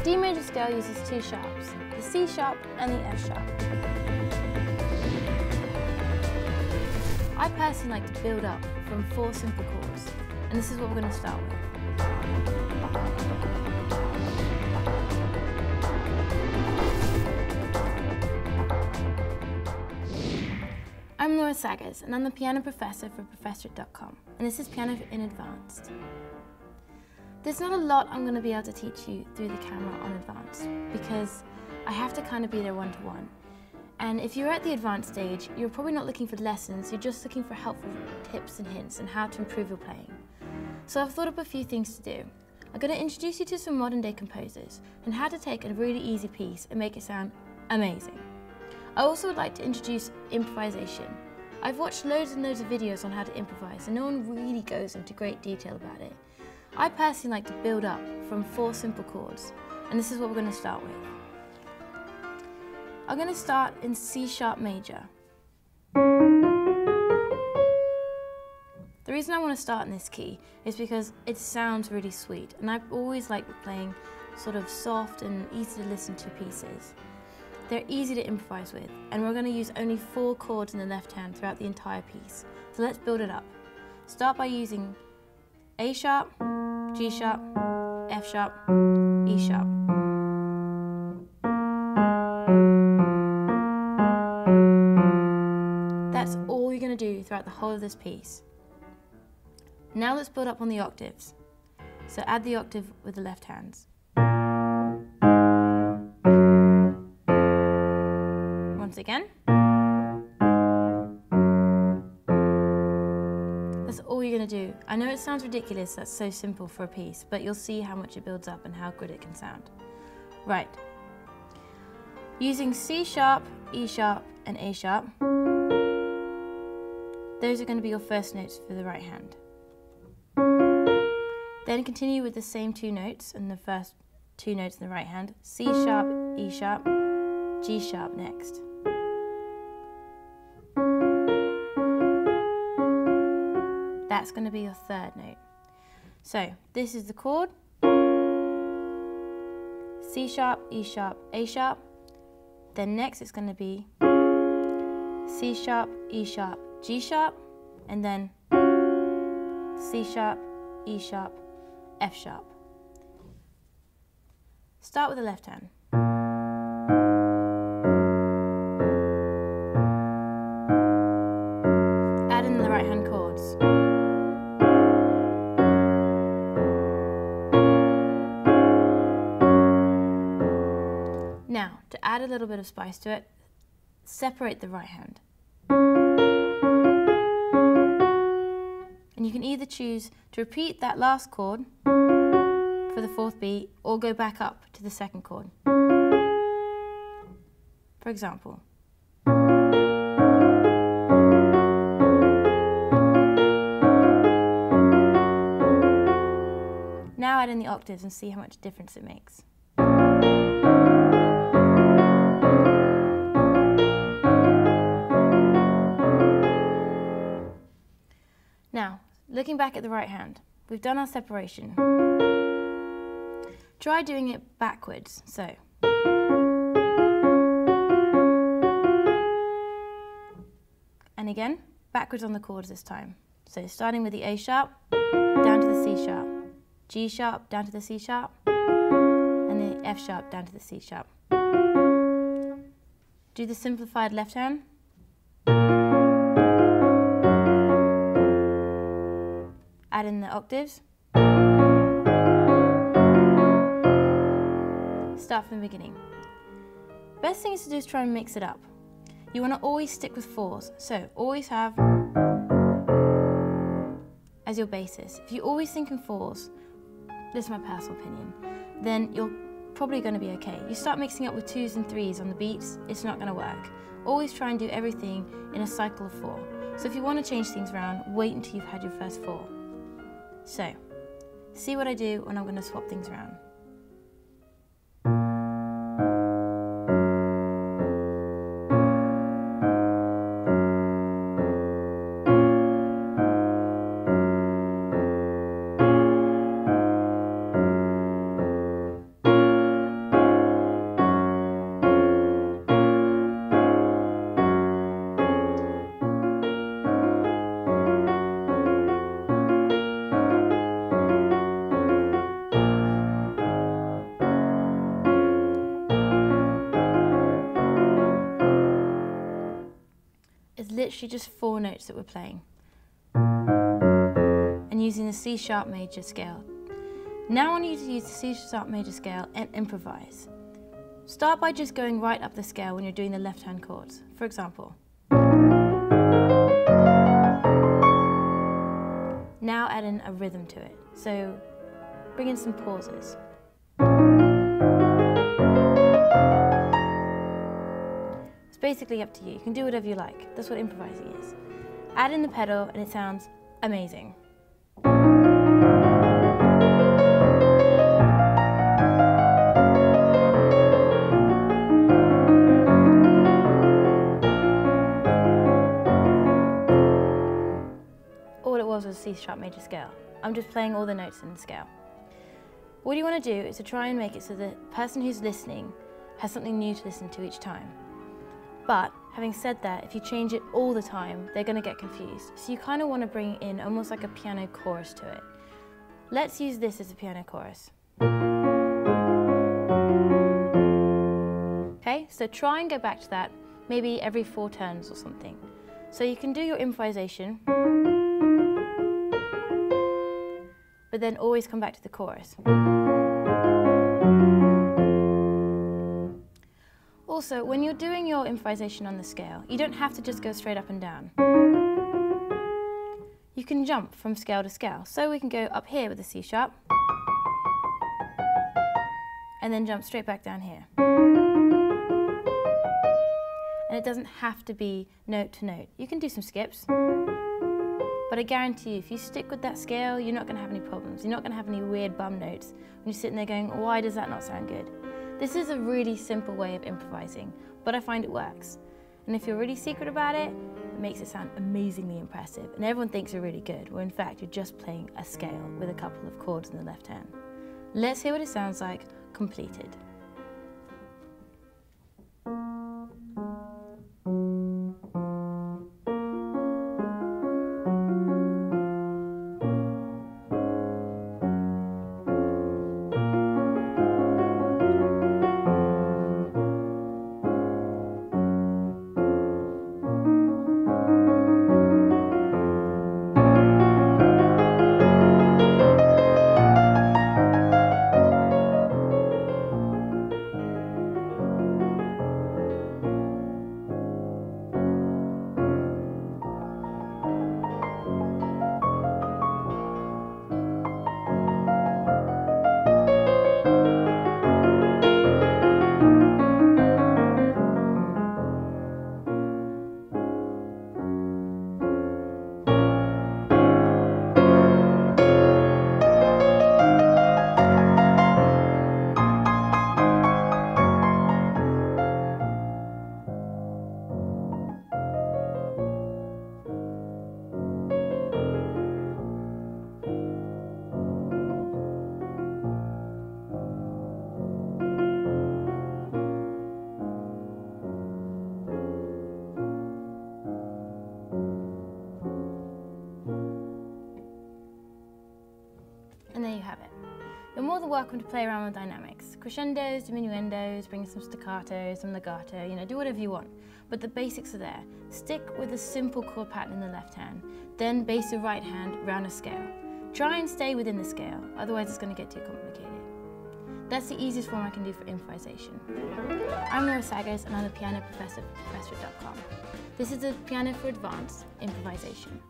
D major scale uses two sharps, the C sharp and the F sharp. I personally like to build up from 4 simple chords, and this is what we're going to start with. I'm Laura Saggers, and I'm the piano professor for Professor.com, and this is Piano in Advanced. There's not a lot I'm going to be able to teach you through the camera on Advanced, because I have to kind of be there one-to-one. And if you're at the advanced stage, you're probably not looking for lessons, you're just looking for helpful tips and hints on how to improve your playing. So I've thought up a few things to do. I'm going to introduce you to some modern day composers and how to take a really easy piece and make it sound amazing. I also would like to introduce improvisation. I've watched loads and loads of videos on how to improvise and no one really goes into great detail about it. I personally like to build up from 4 simple chords, and this is what we're going to start with. I'm going to start in C sharp major. The reason I want to start in this key is because it sounds really sweet, and I've always liked playing sort of soft and easy to listen to pieces. They're easy to improvise with, and we're going to use only 4 chords in the left hand throughout the entire piece. So let's build it up. Start by using A sharp, G sharp, F sharp, E sharp. That's all you're going to do throughout the whole of this piece. Now let's build up on the octaves. So add the octave with the left hands. Once again. That's all you're going to do. I know it sounds ridiculous, that's so simple for a piece, but you'll see how much it builds up and how good it can sound. Right. Using C sharp, E sharp, and A sharp, those are going to be your first notes for the right hand. Then continue with the same 2 notes and the first 2 notes in the right hand, C sharp, E sharp, G sharp next. That's going to be your 3rd note. So this is the chord, C sharp, E sharp, A sharp. Then next it's going to be C sharp, E sharp, G sharp, and then C sharp, E sharp, F sharp. Start with the left hand. Add in the right hand chords. Now, to add a little bit of spice to it, separate the right hand. And you can either choose to repeat that last chord for the 4th beat or go back up to the 2nd chord. For example. Now add in the octaves and see how much difference it makes. Now, looking back at the right hand, we've done our separation. Try doing it backwards, so. And again, backwards on the chords this time. So starting with the A sharp, down to the C sharp, G sharp, down to the C sharp, and the F sharp, down to the C sharp. Do the simplified left hand. Add in the octaves. Start from the beginning. Best thing is to do is try and mix it up. You want to always stick with 4s, so always have as your basis. If you always think in 4s, this is my personal opinion, then you're probably going to be okay. You start mixing up with 2s and 3s on the beats, it's not going to work. Always try and do everything in a cycle of 4. So if you want to change things around, wait until you've had your first 4. So, see what I do when I'm going to swap things around. literally just 4 notes that we're playing. And using the C sharp major scale. Now I want you to use the C sharp major scale and improvise. Start by just going right up the scale when you're doing the left-hand chords. For example. Now add in a rhythm to it. So bring in some pauses. It's basically up to you. You can do whatever you like. That's what improvising is. Add in the pedal and it sounds amazing. All it was a C sharp major scale. I'm just playing all the notes in the scale. What you want to do is to try and make it so the person who's listening has something new to listen to each time. But having said that, if you change it all the time, they're going to get confused. So you kind of want to bring in almost like a piano chorus to it. Let's use this as a piano chorus. Okay, so try and go back to that maybe every 4 turns or something. So you can do your improvisation, but then always come back to the chorus. Also, when you're doing your improvisation on the scale, you don't have to just go straight up and down. You can jump from scale to scale. So we can go up here with the C sharp, and then jump straight back down here. And it doesn't have to be note to note. You can do some skips. But I guarantee you, if you stick with that scale, you're not going to have any problems. You're not going to have any weird bum notes when you're sitting there going, why does that not sound good? This is a really simple way of improvising, but I find it works. And if you're really secret about it, it makes it sound amazingly impressive. And everyone thinks you're really good, when in fact you're just playing a scale with a couple of chords in the left hand. Let's hear what it sounds like completed. And there you have it. You're more than welcome to play around with dynamics. Crescendos, diminuendos, bring some staccato, some legato, do whatever you want. But the basics are there. Stick with a simple chord pattern in the left hand, then base your right hand round a scale. Try and stay within the scale, otherwise it's going to get too complicated. That's the easiest form I can do for improvisation. I'm Laura Sagos and I'm the piano professor for professor.com. This is the Piano for Advanced Improvisation.